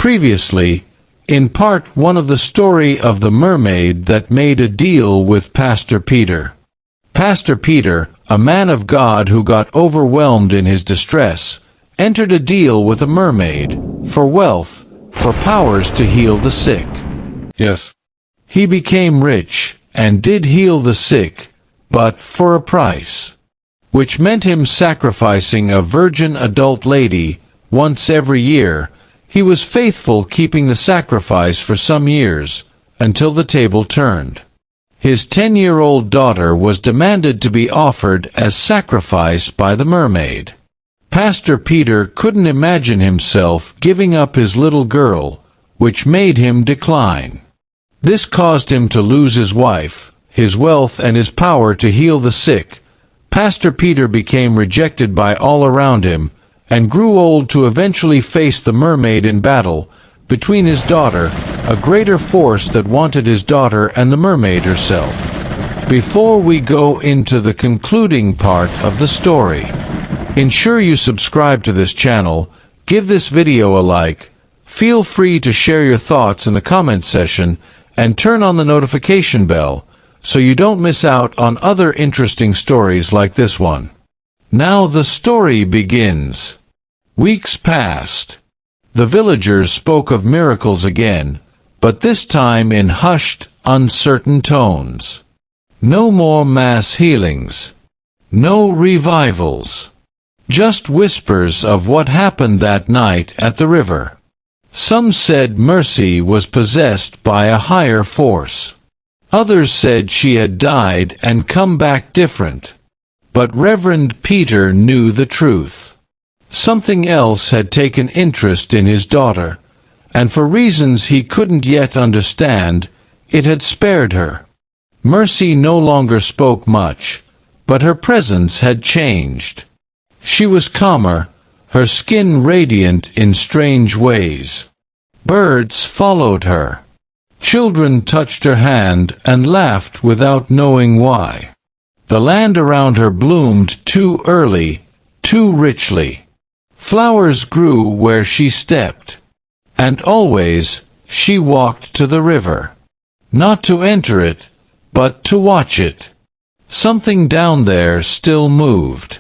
Previously, in part 1 of the story of the mermaid that made a deal with Pastor Peter. Pastor Peter, a man of God who got overwhelmed in his distress, entered a deal with a mermaid, for wealth, for powers to heal the sick. Yes. He became rich, and did heal the sick, but for a price, which meant him sacrificing a virgin adult lady once every year. He was faithful keeping the sacrifice for some years, until the table turned. His 10-year-old daughter was demanded to be offered as sacrifice by the mermaid. Pastor Peter couldn't imagine himself giving up his little girl, which made him decline. This caused him to lose his wife, his wealth, and his power to heal the sick. Pastor Peter became rejected by all around him, and grew old to eventually face the mermaid in battle between his daughter, a greater force that wanted his daughter, and the mermaid herself. Before we go into the concluding part of the story, ensure you subscribe to this channel, give this video a like, feel free to share your thoughts in the comment section, and turn on the notification bell so you don't miss out on other interesting stories like this one. Now the story begins. Weeks passed. The villagers spoke of miracles again, but this time in hushed, uncertain tones. No more mass healings. No revivals. Just whispers of what happened that night at the river. Some said Mercy was possessed by a higher force. Others said she had died and come back different. But Reverend Peter knew the truth. Something else had taken interest in his daughter, and for reasons he couldn't yet understand, it had spared her. Mercy no longer spoke much, but her presence had changed. She was calmer, her skin radiant in strange ways. Birds followed her. Children touched her hand and laughed without knowing why. The land around her bloomed too early, too richly. Flowers grew where she stepped. And always, she walked to the river. Not to enter it, but to watch it. Something down there still moved.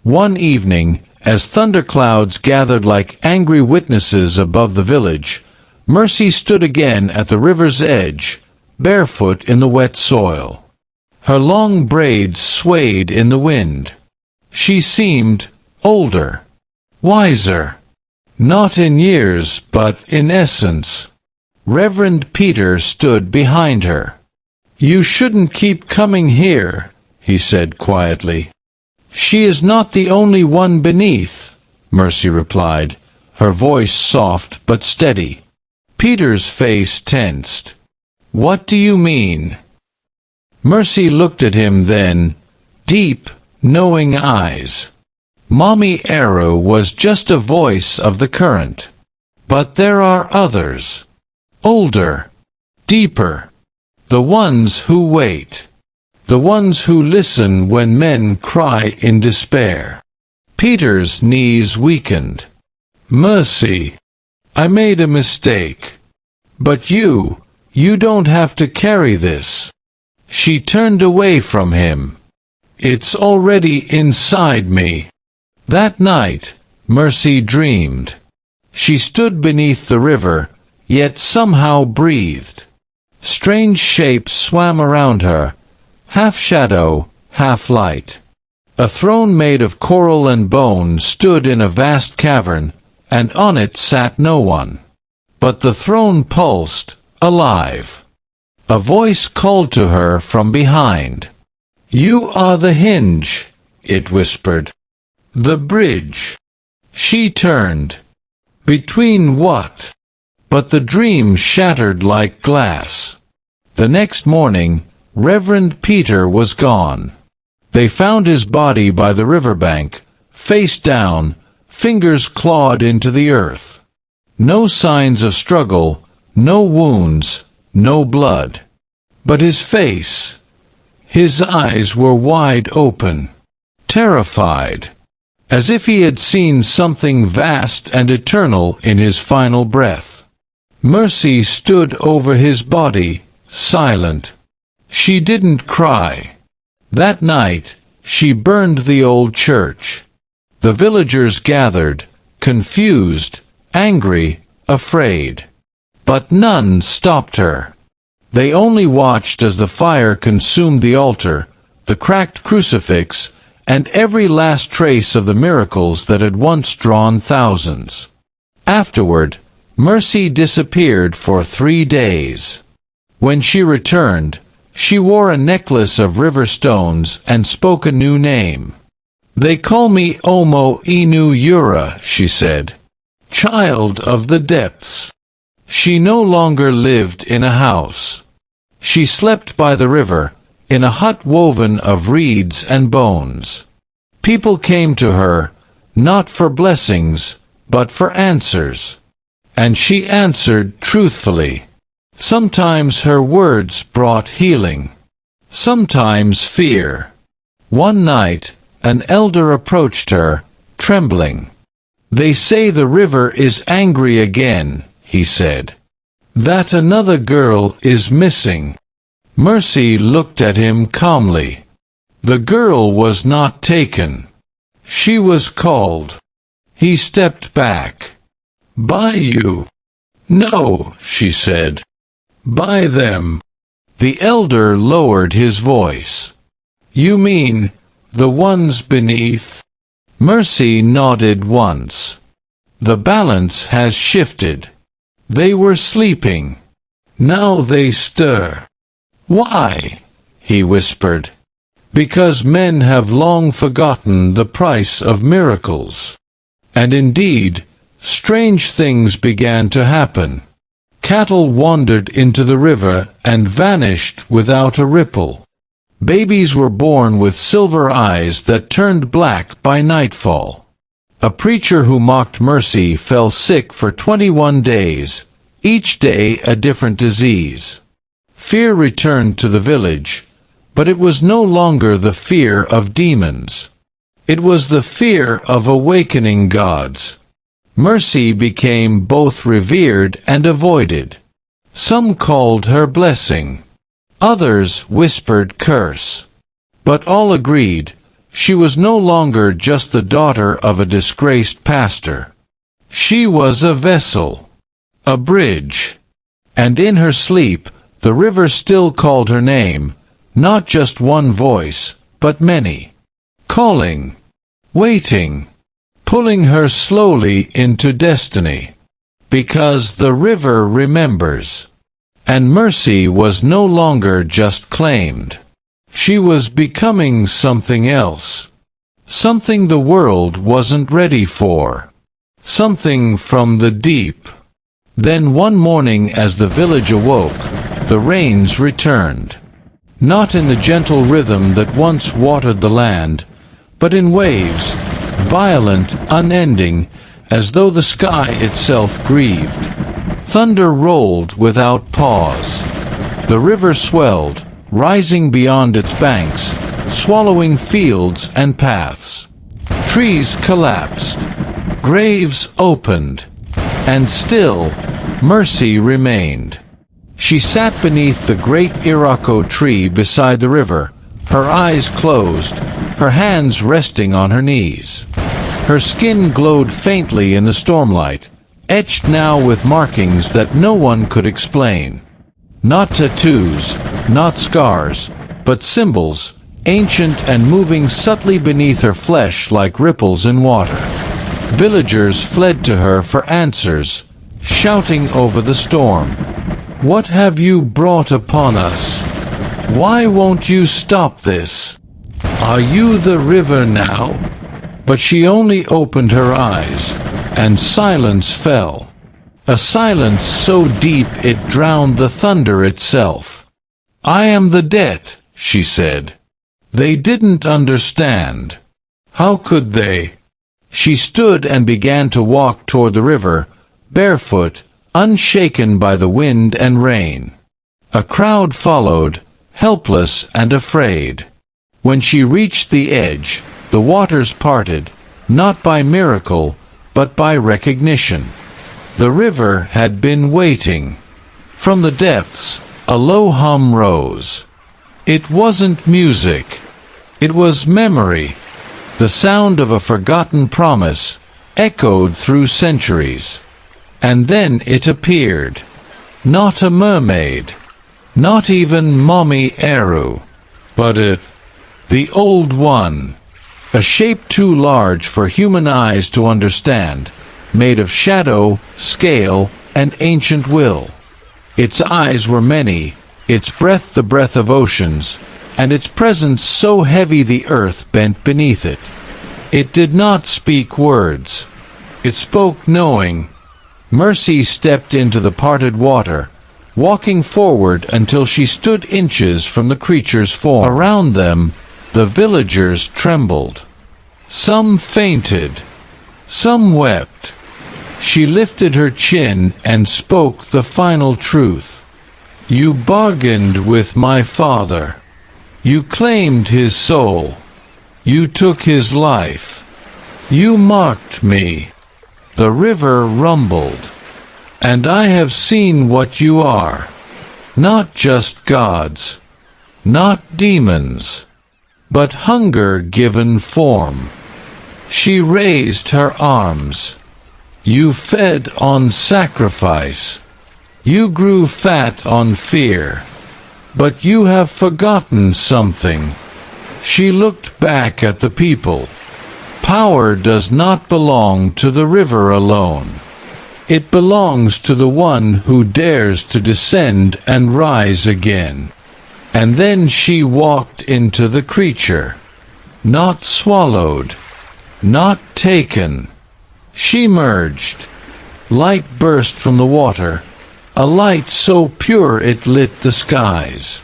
One evening, as thunderclouds gathered like angry witnesses above the village, Mercy stood again at the river's edge, barefoot in the wet soil. Her long braids swayed in the wind. She seemed older, wiser. Not in years, but in essence. Reverend Peter stood behind her. "You shouldn't keep coming here," he said quietly. "She is not the only one beneath," Mercy replied, her voice soft but steady. Peter's face tensed. "What do you mean?" Mercy looked at him then, deep, knowing eyes. Mommy Arrow was just a voice of the current. But there are others. Older. Deeper. The ones who wait. The ones who listen when men cry in despair. Peter's knees weakened. "Mercy. I made a mistake. But you don't have to carry this." She turned away from him. "It's already inside me." That night, Mercy dreamed. She stood beneath the river, yet somehow breathed. Strange shapes swam around her, half shadow, half light. A throne made of coral and bone stood in a vast cavern, and on it sat no one. But the throne pulsed, alive. A voice called to her from behind. "You are the hinge," it whispered. "The bridge." She turned. Between what? But the dream shattered like glass. The next morning, Reverend Peter was gone. They found his body by the riverbank, face down, fingers clawed into the earth. No signs of struggle, no wounds, no blood. But his face, his eyes were wide open, terrified, as if he had seen something vast and eternal in his final breath. Mercy stood over his body, silent. She didn't cry. That night, she burned the old church. The villagers gathered, confused, angry, afraid. But none stopped her. They only watched as the fire consumed the altar, the cracked crucifix, and every last trace of the miracles that had once drawn thousands. Afterward, Mercy disappeared for 3 days. When she returned, she wore a necklace of river stones and spoke a new name. "They call me Omo Inu Yura," she said, "child of the depths." She no longer lived in a house. She slept by the river, in a hut woven of reeds and bones. People came to her, not for blessings, but for answers. And she answered truthfully. Sometimes her words brought healing, sometimes fear. One night, an elder approached her, trembling. "They say the river is angry again," he said. "That another girl is missing." Mercy looked at him calmly. The girl was not taken. She was called. He stepped back. "By you?" "No," she said. "By them." The elder lowered his voice. "You mean, the ones beneath?" Mercy nodded once. "The balance has shifted. They were sleeping. Now they stir." "Why?" he whispered. "Because men have long forgotten the price of miracles." And indeed, strange things began to happen. Cattle wandered into the river and vanished without a ripple. Babies were born with silver eyes that turned black by nightfall. A preacher who mocked Mercy fell sick for 21 days, each day a different disease. Fear returned to the village, but it was no longer the fear of demons. It was the fear of awakening gods. Mercy became both revered and avoided. Some called her blessing. Others whispered curse. But all agreed, she was no longer just the daughter of a disgraced pastor. She was a vessel, a bridge. And in her sleep, the river still called her name, not just one voice, but many. Calling, waiting, pulling her slowly into destiny. Because the river remembers. And Mercy was no longer just claimed. She was becoming something else. Something the world wasn't ready for. Something from the deep. Then one morning as the village awoke, the rains returned. Not in the gentle rhythm that once watered the land, but in waves, violent, unending, as though the sky itself grieved. Thunder rolled without pause. The river swelled, rising beyond its banks, swallowing fields and paths. Trees collapsed. Graves opened. And still, Mercy remained. She sat beneath the great Irako tree beside the river, her eyes closed, her hands resting on her knees. Her skin glowed faintly in the stormlight, etched now with markings that no one could explain. Not tattoos, not scars, but symbols, ancient and moving subtly beneath her flesh like ripples in water. Villagers fled to her for answers, shouting over the storm. "What have you brought upon us? Why won't you stop this? Are you the river now?" But she only opened her eyes, and silence fell. A silence so deep it drowned the thunder itself. "I am the debt," she said. They didn't understand. How could they? She stood and began to walk toward the river, barefoot, unshaken by the wind and rain. A crowd followed, helpless and afraid. When she reached the edge, the waters parted, not by miracle, but by recognition. The river had been waiting. From the depths, a low hum rose. It wasn't music. It was memory. The sound of a forgotten promise echoed through centuries. And then it appeared. Not a mermaid. Not even Mommy Eru. But the old one. A shape too large for human eyes to understand, made of shadow, scale, and ancient will. Its eyes were many, its breath the breath of oceans, and its presence so heavy the earth bent beneath it. It did not speak words. It spoke knowing. Mercy stepped into the parted water, walking forward until she stood inches from the creature's form. Around them, the villagers trembled. Some fainted. Some wept. She lifted her chin and spoke the final truth. You bargained with my father. You claimed his soul. You took his life. You mocked me. The river rumbled. And I have seen what you are. Not just gods. Not demons. But hunger given form. She raised her arms. You fed on sacrifice. You grew fat on fear. But you have forgotten something. She looked back at the people. Power does not belong to the river alone. It belongs to the one who dares to descend and rise again. And then she walked into the creature. Not swallowed. Not taken. She merged. Light burst from the water, a light so pure it lit the skies.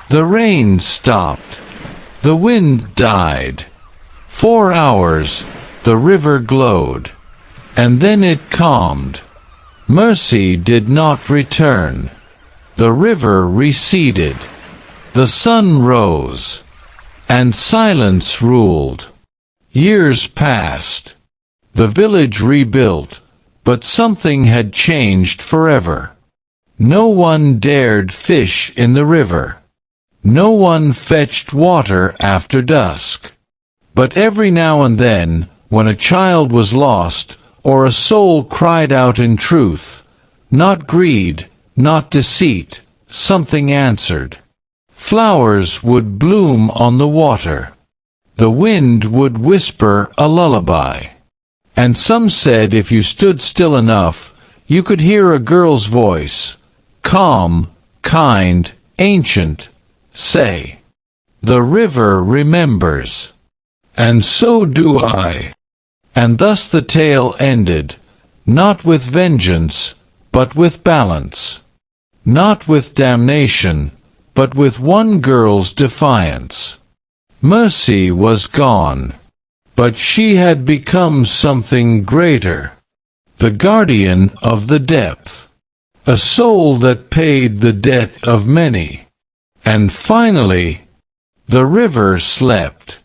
The rain stopped. The wind died. 4 hours, the river glowed. And then it calmed. Mercy did not return. The river receded. The sun rose. And silence ruled. Years passed. The village rebuilt, but something had changed forever. No one dared fish in the river. No one fetched water after dusk. But every now and then, when a child was lost, or a soul cried out in truth, not greed, not deceit, something answered. Flowers would bloom on the water. The wind would whisper a lullaby. And some said if you stood still enough, you could hear a girl's voice, calm, kind, ancient, say, "The river remembers." And so do I. And thus the tale ended, not with vengeance, but with balance. Not with damnation, but with one girl's defiance. Mercy was gone. But she had become something greater, the guardian of the depth, a soul that paid the debt of many. And finally, the river slept.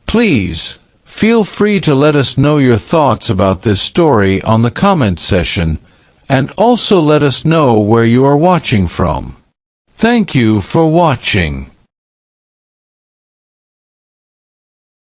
Please, feel free to let us know your thoughts about this story on the comment section, and also let us know where you are watching from. Thank you for watching.